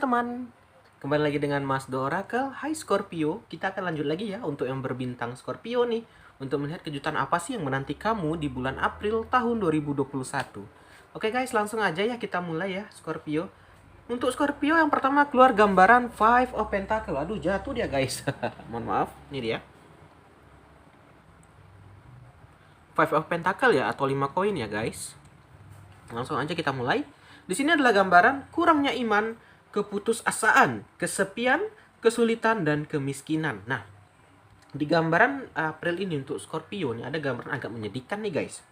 Teman, kembali lagi dengan Mas Do Oracle. Hai Scorpio, kita akan lanjut lagi ya untuk yang berbintang Scorpio nih, untuk melihat kejutan apa sih yang menanti kamu di bulan April tahun 2021. Oke guys, langsung aja ya kita mulai ya Scorpio. Untuk Scorpio yang pertama keluar gambaran Five of Pentacle. Aduh, jatuh dia guys. Mohon maaf, ini dia. Five of Pentacle ya, atau 5 koin ya guys. Langsung aja kita mulai. Di sini adalah gambaran kurangnya iman, keputusasaan, kesepian, kesulitan, dan kemiskinan. Nah, di gambaran April ini untuk Scorpio nih ada gambaran agak menyedihkan nih guys.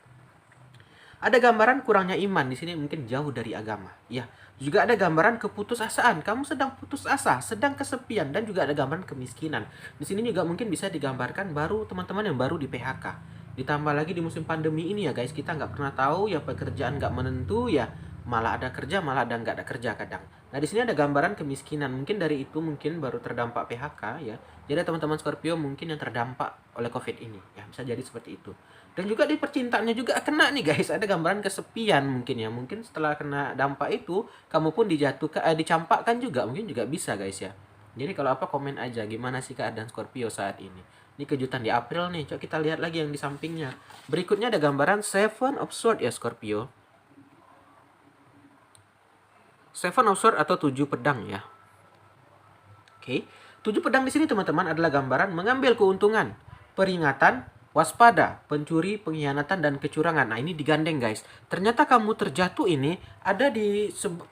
Ada gambaran kurangnya iman di sini, mungkin jauh dari agama. Ya, juga ada gambaran keputusasaan. Kamu sedang putus asa, sedang kesepian, dan juga ada gambaran kemiskinan. Di sini juga mungkin bisa digambarkan baru teman-teman yang baru di PHK. Ditambah lagi di musim pandemi ini ya guys, kita nggak pernah tahu ya, pekerjaan nggak menentu ya, malah ada kerja, malah ada nggak ada kerja kadang. Nah, di sini ada gambaran kemiskinan. Mungkin dari itu mungkin baru terdampak PHK ya. Jadi teman-teman Scorpio mungkin yang terdampak oleh COVID ini. Ya, bisa jadi seperti itu. Dan juga di percintaannya juga kena nih guys. Ada gambaran kesepian mungkin ya. Mungkin setelah kena dampak itu, kamu pun dicampakkan juga. Mungkin juga bisa guys ya. Jadi kalau apa, komen aja gimana sih keadaan Scorpio saat ini. Ini kejutan di April nih. Coba kita lihat lagi yang di sampingnya. Berikutnya ada gambaran Seven of Swords ya Scorpio. Seven of Swords atau 7 pedang ya. Oke. 7 pedang di sini teman-teman adalah gambaran mengambil keuntungan, peringatan, waspada, pencuri, pengkhianatan, dan kecurangan. Nah, ini digandeng guys. Ternyata kamu terjatuh ini ada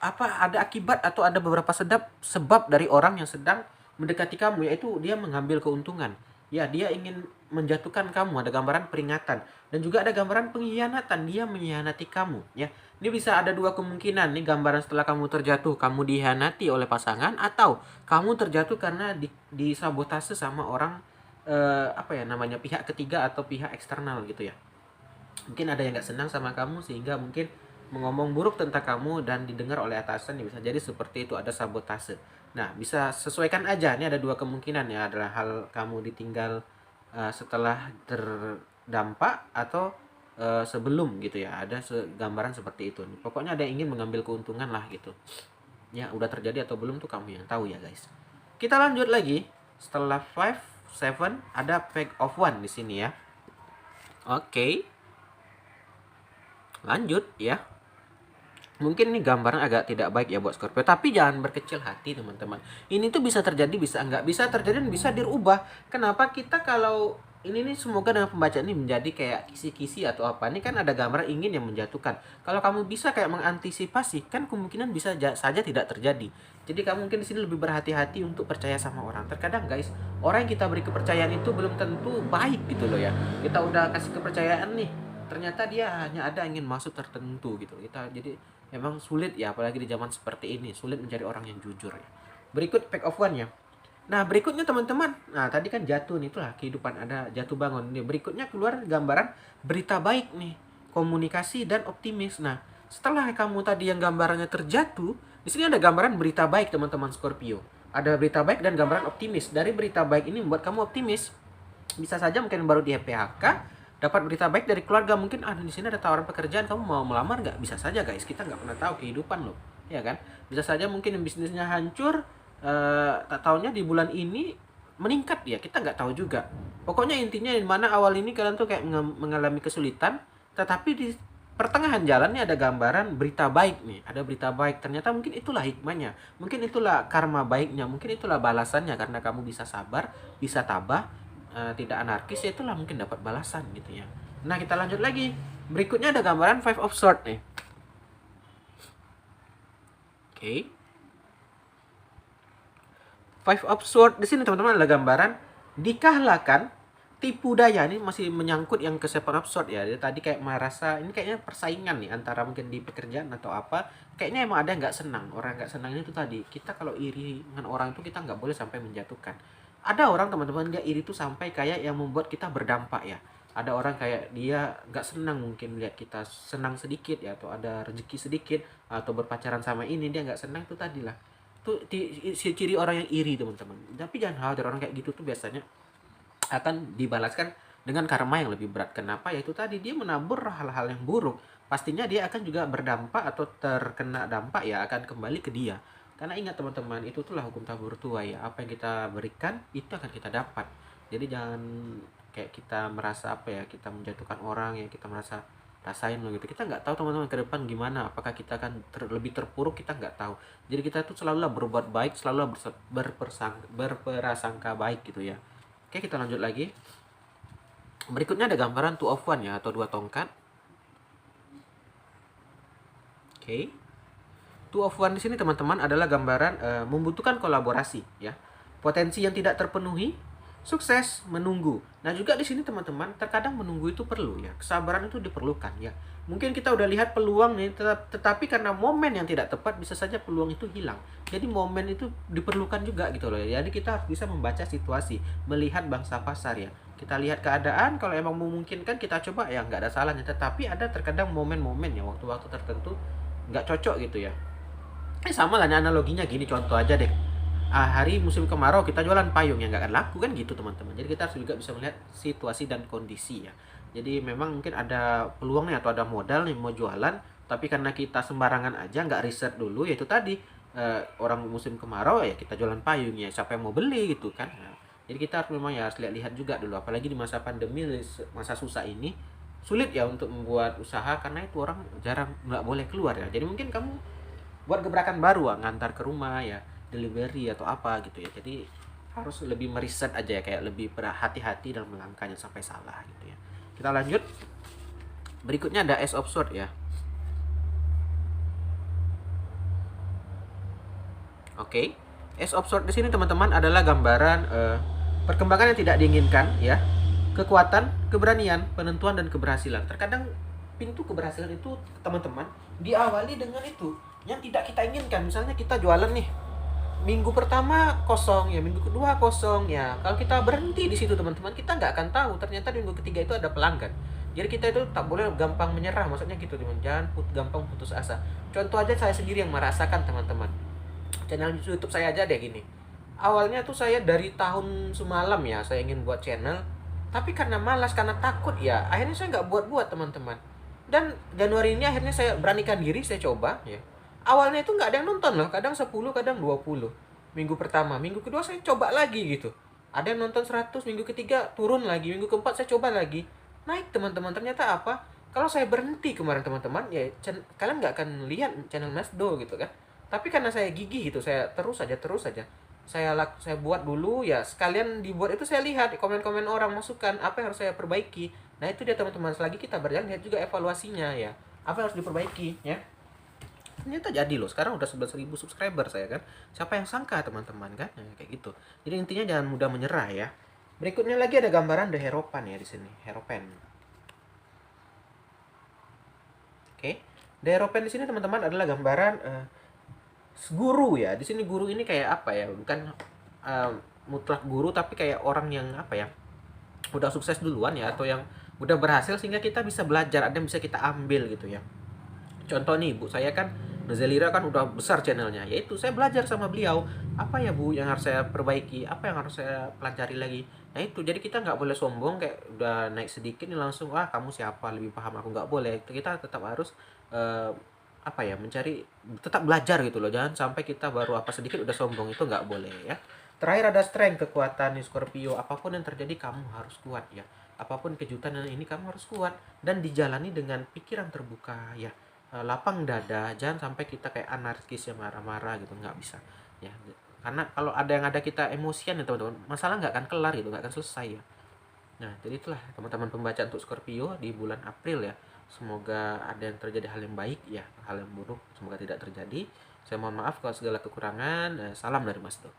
ada akibat atau ada beberapa sebab dari orang yang sedang mendekati kamu, yaitu dia mengambil keuntungan. Ya, dia ingin menjatuhkan kamu, ada gambaran peringatan. Dan juga ada gambaran pengkhianatan, dia mengkhianati kamu. Ya, ini bisa ada dua kemungkinan. Ini gambaran setelah kamu terjatuh, kamu dikhianati oleh pasangan, atau kamu terjatuh karena disabotase sama orang, pihak ketiga atau pihak eksternal gitu ya. Mungkin ada yang nggak senang sama kamu sehingga mungkin mengomong buruk tentang kamu dan didengar oleh atasan, ya bisa jadi seperti itu, ada sabotase. Nah, bisa sesuaikan aja. Ini ada dua kemungkinan ya, adalah hal kamu ditinggal setelah terdampak atau sebelum gitu ya. Ada gambaran seperti itu. Pokoknya ada yang ingin mengambil keuntungan lah gitu. Ya, udah terjadi atau belum tuh kamu yang tahu ya guys. Kita lanjut lagi. Setelah 5, 7 ada Pack of One di sini ya. Oke. Lanjut ya. Mungkin ini gambaran agak tidak baik ya buat Scorpio, tapi jangan berkecil hati teman-teman. Ini tuh bisa terjadi, bisa enggak, bisa terjadi dan bisa dirubah. Kenapa kita kalau ini nih, semoga dengan pembacaan ini menjadi kayak kisi-kisi atau apa. Ini kan ada gambaran ingin yang menjatuhkan. Kalau kamu bisa kayak mengantisipasi, kan kemungkinan bisa saja tidak terjadi. Jadi kamu mungkin di sini lebih berhati-hati untuk percaya sama orang. Terkadang guys, orang yang kita beri kepercayaan itu belum tentu baik gitu loh ya. Kita udah kasih kepercayaan nih, ternyata dia hanya ada ingin maksud tertentu gitu. Kita jadi emang sulit ya, apalagi di zaman seperti ini, sulit mencari orang yang jujur ya. Berikut Pack of One ya. Nah, berikutnya teman-teman. Nah, tadi kan jatuh nih, itulah kehidupan, ada jatuh bangun. Nih, berikutnya keluar gambaran berita baik nih, komunikasi dan optimis. Nah, setelah kamu tadi yang gambarannya terjatuh, di sini ada gambaran berita baik teman-teman Scorpio. Ada berita baik dan gambaran optimis. Dari berita baik ini membuat kamu optimis. Bisa saja mungkin baru di PHK, dapat berita baik dari keluarga, mungkin di sini ada tawaran pekerjaan, kamu mau melamar nggak? Bisa saja guys, kita nggak pernah tahu kehidupan loh, ya kan? Bisa saja mungkin yang bisnisnya hancur, tak taunya di bulan ini meningkat ya, kita nggak tahu juga. Pokoknya intinya di mana awal ini kalian tuh kayak mengalami kesulitan, tetapi di pertengahan jalan nih ada gambaran berita baik nih, ada berita baik. Ternyata mungkin itulah hikmahnya, mungkin itulah karma baiknya, mungkin itulah balasannya karena kamu bisa sabar, bisa tabah, tidak anarkis, ya itulah mungkin dapat balasan gitu ya. Nah, kita lanjut lagi. Berikutnya ada gambaran Five of Swords nih. Oke. Five of Swords di sini teman-teman adalah gambaran dikahlakan tipu daya. Ini masih menyangkut yang ke Seven of Swords ya. Jadi tadi kayak merasa ini kayaknya persaingan nih antara mungkin di pekerjaan atau apa. Kayaknya emang ada yang nggak senang. Orang nggak senang itu tadi. Kita kalau iri dengan orang itu kita nggak boleh sampai menjatuhkan. Ada orang teman-teman dia iri tuh sampai kayak yang membuat kita berdampak ya. Ada orang kayak dia nggak senang mungkin lihat kita senang sedikit ya, atau ada rezeki sedikit, atau berpacaran sama ini dia nggak senang, itu tadi lah. Itu ciri orang yang iri teman-teman. Tapi jangan khawatir, orang kayak gitu tuh biasanya akan dibalaskan dengan karma yang lebih berat. Kenapa? Yaitu tadi dia menabur hal-hal yang buruk. Pastinya dia akan juga berdampak atau terkena dampak ya, akan kembali ke dia. Karena ingat teman-teman, itu itulah hukum tabur tuai ya. Apa yang kita berikan itu akan kita dapat. Jadi jangan kayak kita merasa apa ya, kita menjatuhkan orang ya, kita merasa rasain loh gitu. Kita nggak tahu teman-teman ke depan gimana. Apakah kita akan lebih terpuruk, kita nggak tahu. Jadi kita tuh selalulah berbuat baik, selalu berprasangka baik gitu ya. Oke, kita lanjut lagi. Berikutnya ada gambaran two of one ya, atau dua tongkat. Oke. Two of one di sini teman-teman adalah gambaran membutuhkan kolaborasi ya. Potensi yang tidak terpenuhi, sukses menunggu. Nah, juga di sini teman-teman, terkadang menunggu itu perlu ya. Kesabaran itu diperlukan ya. Mungkin kita udah lihat peluang nih, tetapi karena momen yang tidak tepat bisa saja peluang itu hilang. Jadi momen itu diperlukan juga gitu loh ya. Jadi kita harus bisa membaca situasi, melihat bangsa pasar ya. Kita lihat keadaan, kalau emang memungkinkan kita coba ya, nggak ada salahnya. Tetapi ada terkadang momen-momen ya, waktu-waktu tertentu nggak cocok gitu ya. Sama lah analoginya gini, contoh aja deh. Hari musim kemarau kita jualan payung yang nggak akan laku kan gitu teman-teman. Jadi kita harus juga bisa melihat situasi dan kondisi ya. Jadi memang mungkin ada peluang nih atau ada modal nih mau jualan, tapi karena kita sembarangan aja nggak riset dulu, ya itu tadi orang musim kemarau ya kita jualan payung ya, siapa yang mau beli gitu kan. Nah, jadi kita harus memang ya harus lihat-lihat juga dulu, apalagi di masa pandemi, masa susah ini sulit ya untuk membuat usaha karena itu orang jarang, nggak boleh keluar ya. Jadi mungkin kamu buat gebrakan baru ngantar ke rumah ya, delivery atau apa gitu ya. Jadi harus lebih meriset aja ya, kayak lebih berhati-hati dalam melangkahnya sampai salah gitu ya. Kita lanjut. Berikutnya ada Ace of Swords ya. Oke. Ace of Swords di sini teman-teman adalah gambaran perkembangan yang tidak diinginkan ya. Kekuatan, keberanian, penentuan dan keberhasilan. Terkadang pintu keberhasilan itu teman-teman diawali dengan itu yang tidak kita inginkan. Misalnya kita jualan nih, minggu pertama kosong ya, minggu kedua kosong ya. Kalau kita berhenti di situ teman-teman, kita nggak akan tahu ternyata di minggu ketiga itu ada pelanggan. Jadi kita itu tak boleh gampang menyerah, maksudnya gitu teman. Jangan gampang putus asa. Contoh aja saya sendiri yang merasakan teman-teman. Channel YouTube saya aja deh gini. Awalnya tuh saya dari tahun semalam ya saya ingin buat channel, tapi karena malas, karena takut ya, akhirnya saya nggak buat-buat teman-teman. Dan Januari ini akhirnya saya beranikan diri, saya coba ya. Awalnya itu nggak ada yang nonton loh, kadang 10, kadang 20. Minggu pertama, minggu kedua saya coba lagi gitu. Ada yang nonton 100, minggu ketiga turun lagi, minggu keempat saya coba lagi. Naik teman-teman, ternyata apa? Kalau saya berhenti kemarin teman-teman, ya kalian nggak akan lihat channel Mas Do gitu kan. Tapi karena saya gigih gitu, saya terus aja. Saya buat dulu ya, sekalian dibuat itu saya lihat komen-komen orang, masukan apa yang harus saya perbaiki. Nah itu dia teman-teman, selagi kita berjalan lihat juga evaluasinya ya, apa yang harus diperbaiki ya. Ternyata jadi loh, sekarang udah 11.000 subscriber saya kan. Siapa yang sangka teman-teman kan, ya, kayak gitu. Jadi intinya jangan mudah menyerah ya. Berikutnya lagi ada gambaran The Hierophant ya di sini, Hierophant. Oke. The Hierophant di sini teman-teman adalah gambaran guru ya. Di sini guru ini kayak apa ya? Bukan mutlak guru, tapi kayak orang yang apa ya? Udah sukses duluan ya, atau yang udah berhasil sehingga kita bisa belajar, ada yang bisa kita ambil gitu ya. Contoh nih, Bu saya kan Nozelira kan udah besar channelnya, yaitu saya belajar sama beliau. Apa ya Bu yang harus saya perbaiki, apa yang harus saya pelajari lagi. Nah itu, jadi kita nggak boleh sombong kayak udah naik sedikit nih langsung kamu siapa lebih paham aku, nggak boleh. Kita tetap harus apa ya, mencari, tetap belajar gitu loh. Jangan sampai kita baru apa sedikit udah sombong, itu nggak boleh ya. Terakhir ada strength, kekuatan nih Scorpio. Apapun yang terjadi kamu harus kuat ya. Apapun kejutan ini kamu harus kuat dan dijalani dengan pikiran terbuka ya. Lapang dada, jangan sampai kita kayak anarkis yang marah-marah gitu, nggak bisa ya. Karena kalau ada kita emosian ya teman-teman, masalah nggak akan kelar gitu, nggak akan selesai ya. Nah jadi itulah teman-teman pembaca untuk Scorpio di bulan April ya. Semoga ada yang terjadi hal yang baik ya, hal yang buruk semoga tidak terjadi. Saya mohon maaf kalau segala kekurangan. Salam dari Mas Do.